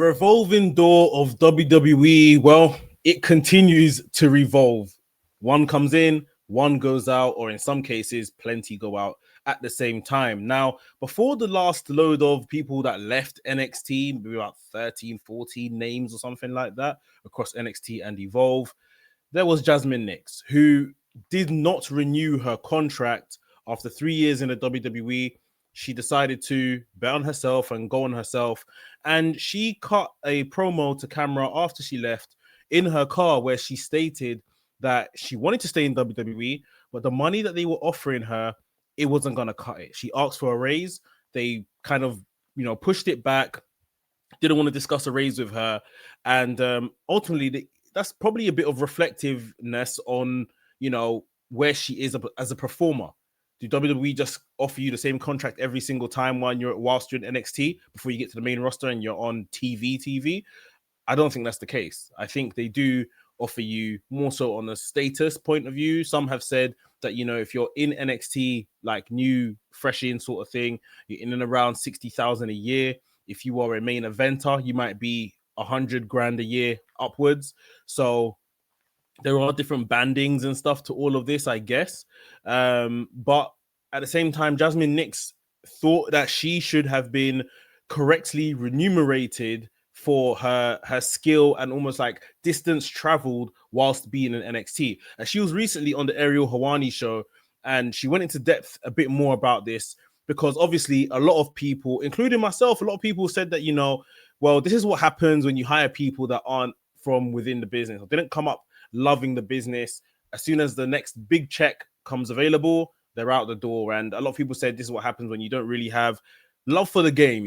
The revolving door of WWE, well, it continues to revolve. One comes in, one goes out, or in some cases, plenty go out at the same time. Now, before the last load of people that left NXT, maybe about 13, 14 names or something like that across NXT and Evolve, there was Jazmyn Nyx, who did not renew her contract after 3 years in the WWE. She decided to bet on herself and go on herself. And she cut a promo to camera after she left in her car where she stated that she wanted to stay in WWE, but the money that they were offering her, it wasn't going to cut it. She asked for a raise. They kind of, pushed it back, didn't want to discuss a raise with her. And ultimately, that's probably a bit of reflectiveness on, where she is as a performer. Do WWE just offer you the same contract every single time whilst you're in NXT before you get to the main roster and you're on TV? I don't think that's the case. I think they do offer you more so on a status point of view. Some have said that, if you're in NXT, like new, fresh in sort of thing, you're in and around 60,000 a year. If you are a main eventer, you might be 100 grand a year upwards. So there are different bandings and stuff to all of this, I guess. But at the same time, Jazmyn Nyx thought that she should have been correctly remunerated for her skill and almost like distance traveled whilst being in NXT. And she was recently on the Ariel Helwani Show, and she went into depth a bit more about this because obviously a lot of people, including myself, a lot of people said that, well, this is what happens when you hire people that aren't from within the business or didn't come up loving the business. As soon as the next big check comes available, they're out the door. And a lot of people said this is what happens when you don't really have love for the game,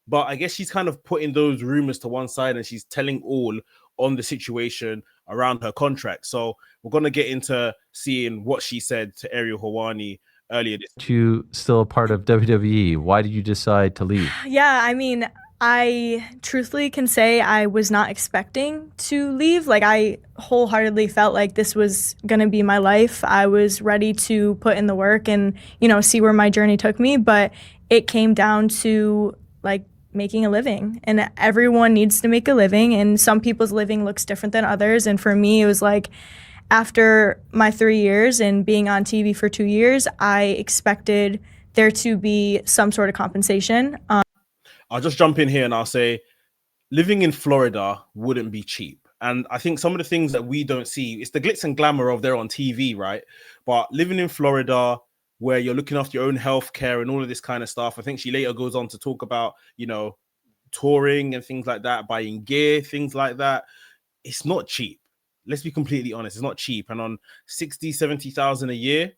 But I guess she's kind of putting those rumors to one side and she's telling all on the situation around her contract. So we're going to get into seeing what she said to Ariel Helwani earlier this week. You still a part of WWE. Why did you decide to leave? Yeah, I mean, I truthfully can say I was not expecting to leave. Like, I wholeheartedly felt like this was going to be my life. I was ready to put in the work and, see where my journey took me. But it came down to, like, making a living. And everyone needs to make a living. And some people's living looks different than others. And for me, it was like, after my 3 years and being on TV for 2 years, I expected there to be some sort of compensation. I'll just jump in here and I'll say living in Florida wouldn't be cheap. And I think some of the things that we don't see, it's the glitz and glamour of they're on TV, right? But living in Florida where you're looking after your own healthcare and all of this kind of stuff. I think she later goes on to talk about, touring and things like that, buying gear, things like that. It's not cheap. Let's be completely honest. It's not cheap. And on 60, 70,000 a year,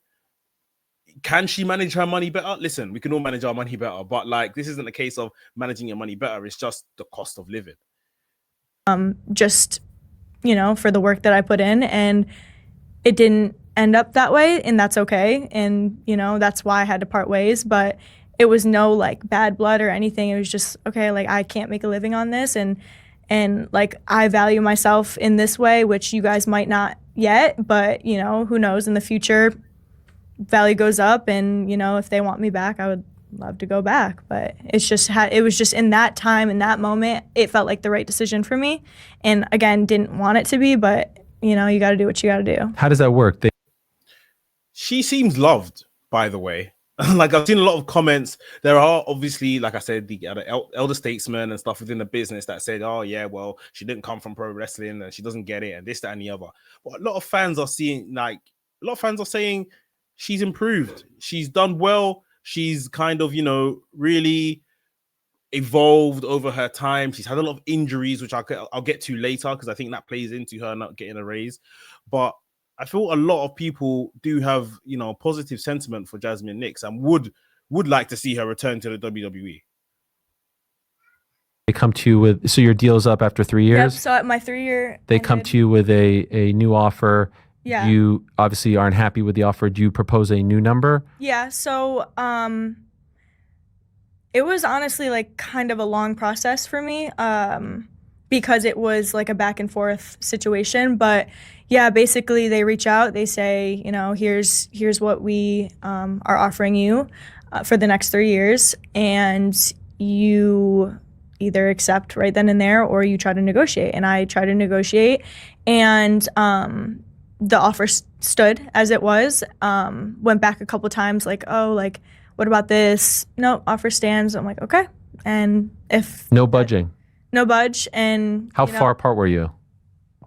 can she manage her money better? Listen, we can all manage our money better, but like this isn't a case of managing your money better. It's just the cost of living. Just, for the work that I put in, and it didn't end up that way, and that's okay. And, that's why I had to part ways, but it was no like bad blood or anything. It was just, okay, like I can't make a living on this. And like I value myself in this way, which you guys might not yet, but, who knows, in the future, value goes up, and if they want me back, I would love to go back. But it was just in that time, in that moment, it felt like the right decision for me. And again, didn't want it to be, but you got to do what you got to do. How does that work? She seems loved, by the way. Like I've seen a lot of comments. There are obviously, like I said, the elder statesmen and stuff within the business that said, oh yeah, well, she didn't come from pro wrestling and she doesn't get it and this, that, and the other. But a lot of fans are saying she's improved. She's done well. She's kind of, really evolved over her time. She's had a lot of injuries, which I'll get to later because I think that plays into her not getting a raise. But I feel a lot of people do have, positive sentiment for Jazmyn Nyx and would like to see her return to the WWE. They come to you with, so your deal's up after 3 years? Yep, so at my 3 year... They come to you with a new offer. Yeah. You obviously aren't happy with the offer. Do you propose a new number? Yeah, so it was honestly like kind of a long process for me because it was like a back and forth situation. But yeah, basically they reach out, they say, here's what we are offering you for the next 3 years, and you either accept right then and there or you try to negotiate. And I tried to negotiate, and the offer stood as it was. Went back a couple times, like, oh, like, what about this? No, offer stands. I'm like, okay. And if no budging, no budge. And how far apart were you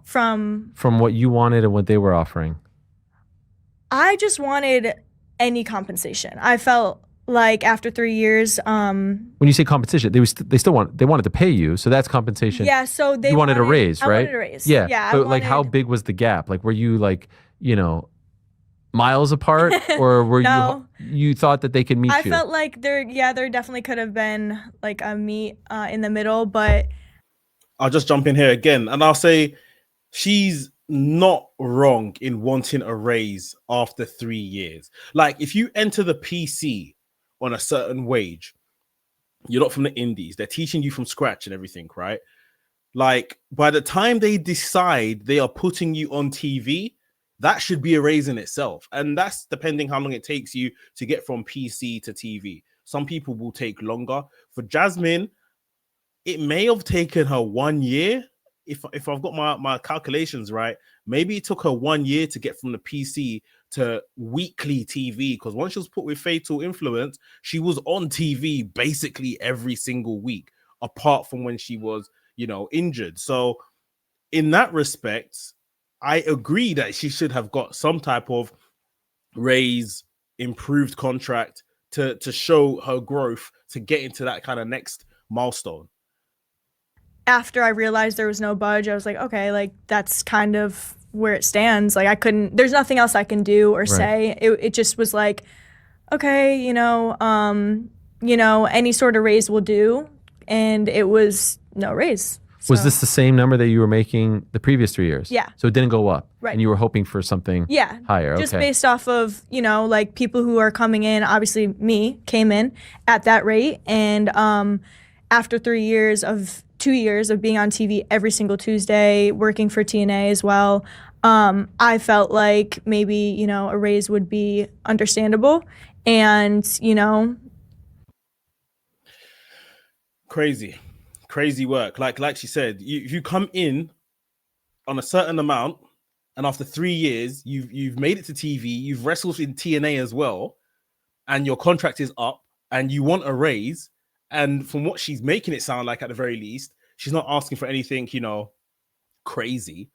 from what you wanted and what they were offering? I just wanted any compensation. I felt like after 3 years, when you say compensation, they wanted to pay you, so that's compensation. Yeah, so you wanted a raise, right? I wanted a raise. Yeah, yeah. But like, how big was the gap? Like, were you like, miles apart, or were No. you thought that they could meet you? I felt like there definitely could have been like a meet in the middle, but I'll just jump in here again, and I'll say she's not wrong in wanting a raise after 3 years. Like, if you enter the PC on a certain wage, you're not from the indies, they're teaching you from scratch and everything, right? Like, by the time they decide they are putting you on TV, that should be a raise in itself. And that's depending how long it takes you to get from PC to TV. Some people will take longer. For Jasmyn, it may have taken her 1 year. If I've got my calculations right, maybe it took her 1 year to get from the PC to weekly TV, because once she was put with Fatal Influence, she was on TV basically every single week, apart from when she was, injured. So in that respect, I agree that she should have got some type of raise, improved contract to show her growth to get into that kind of next milestone. After I realized there was no budge, I was like, okay, like, that's kind of where it stands. Like, there's nothing else I can do or say. It just was like, okay, any sort of raise will do. And it was no raise. So. Was this the same number that you were making the previous 3 years? Yeah. So it didn't go up. Right. And you were hoping for something higher. Just based off of, like, people who are coming in, obviously me came in at that rate. And after 2 years of being on TV every single Tuesday, working for TNA as well, I felt like maybe, a raise would be understandable. And, Crazy work. Like she said, if you come in on a certain amount, and after 3 years, you've made it to TV, you've wrestled in TNA as well, and your contract is up, and you want a raise, and from what she's making it sound like, at the very least, she's not asking for anything, crazy.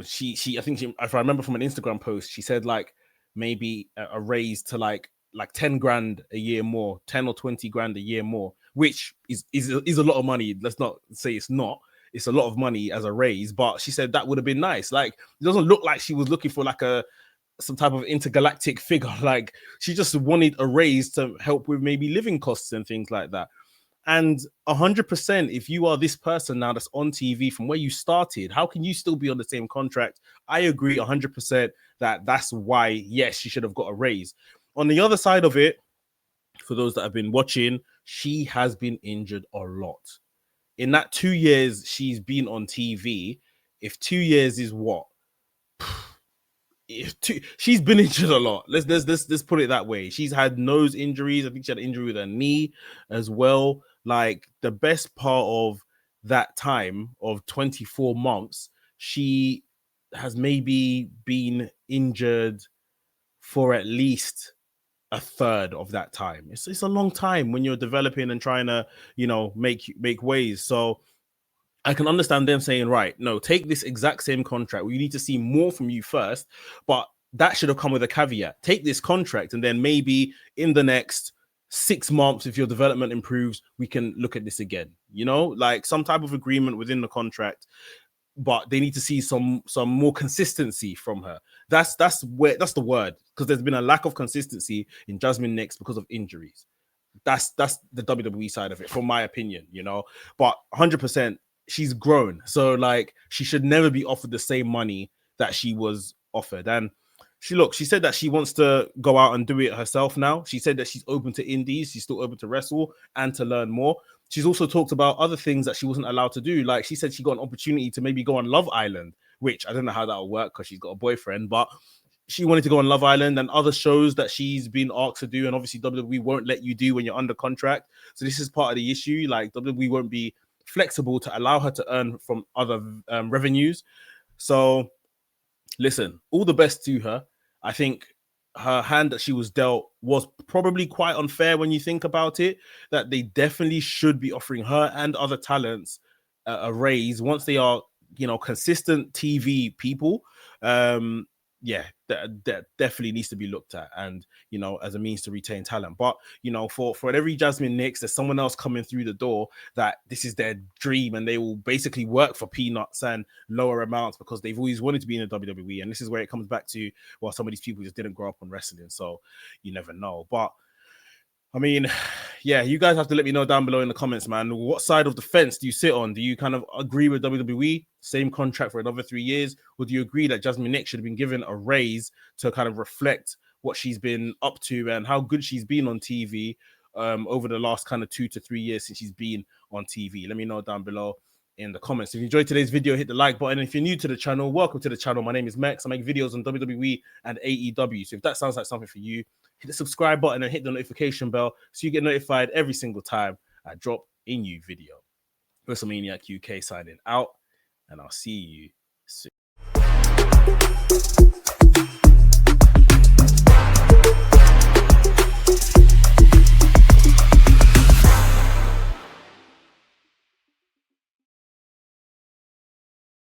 She I think if I remember from an Instagram post, she said like maybe a raise to like 10 grand a year more, 10 or 20 grand a year more, which is a lot of money. Let's not say it's not. It's a lot of money as a raise, but she said that would have been nice. Like, it doesn't look like she was looking for like some type of intergalactic figure. Like, she just wanted a raise to help with maybe living costs and things like that. And 100%, if you are this person now that's on TV from where you started, how can you still be on the same contract? I agree 100% that's why, yes, she should have got a raise. On the other side of it, for those that have been watching, she has been injured a lot. In that 2 years she's been on TV, if 2 years is what? She's been injured a lot. Let's put it that way. She's had nose injuries. I think she had an injury with her knee as well. Like, the best part of that time of 24 months, she has maybe been injured for at least a third of that time. It's a long time when you're developing and trying to, make waves. So I can understand them saying, right, no, take this exact same contract. We need to see more from you first, but that should have come with a caveat. Take this contract, and then maybe in the next 6 months, if your development improves, we can look at this again. Like some type of agreement within the contract, but they need to see some more consistency from her. That's the word, because there's been a lack of consistency in Jasmyn Nyx because of injuries. That's the WWE side of it, from my opinion, but 100%. She's grown, so like, she should never be offered the same money that she was offered. And she said that she wants to go out and do it herself now. She said that she's open to indies, she's still open to wrestle and to learn more. She's also talked about other things that she wasn't allowed to do. Like, she said she got an opportunity to maybe go on Love Island, which I don't know how that'll work because she's got a boyfriend, but she wanted to go on Love Island and other shows that she's been asked to do, and obviously WWE won't let you do when you're under contract. So this is part of the issue. Like, WWE won't be flexible to allow her to earn from other revenues. So listen, all the best to her. I think her hand that she was dealt was probably quite unfair when you think about it, that they definitely should be offering her and other talents a raise once they are, you know, consistent TV people. Yeah, that definitely needs to be looked at, and, you know, as a means to retain talent. But, you know, for every Jazmyn Nyx, there's someone else coming through the door that this is their dream, and they will basically work for peanuts and lower amounts because they've always wanted to be in the WWE. And this is where it comes back to, well, some of these people just didn't grow up on wrestling, so you never know. But I mean, yeah, you guys have to let me know down below in the comments, man. What side of the fence do you sit on? Do you kind of agree with WWE, same contract for another 3 years? Or do you agree that Jazmyn Nyx should have been given a raise to kind of reflect what she's been up to and how good she's been on TV over the last kind of 2 to 3 years since she's been on TV? Let me know down below in the comments. If you enjoyed today's video, hit the like button. And if you're new to the channel, welcome to the channel. My name is Max. I make videos on WWE and AEW. So if that sounds like something for you, hit the subscribe button and hit the notification bell so you get notified every single time I drop a new video. WrestleManiac UK signing out, and I'll see you soon.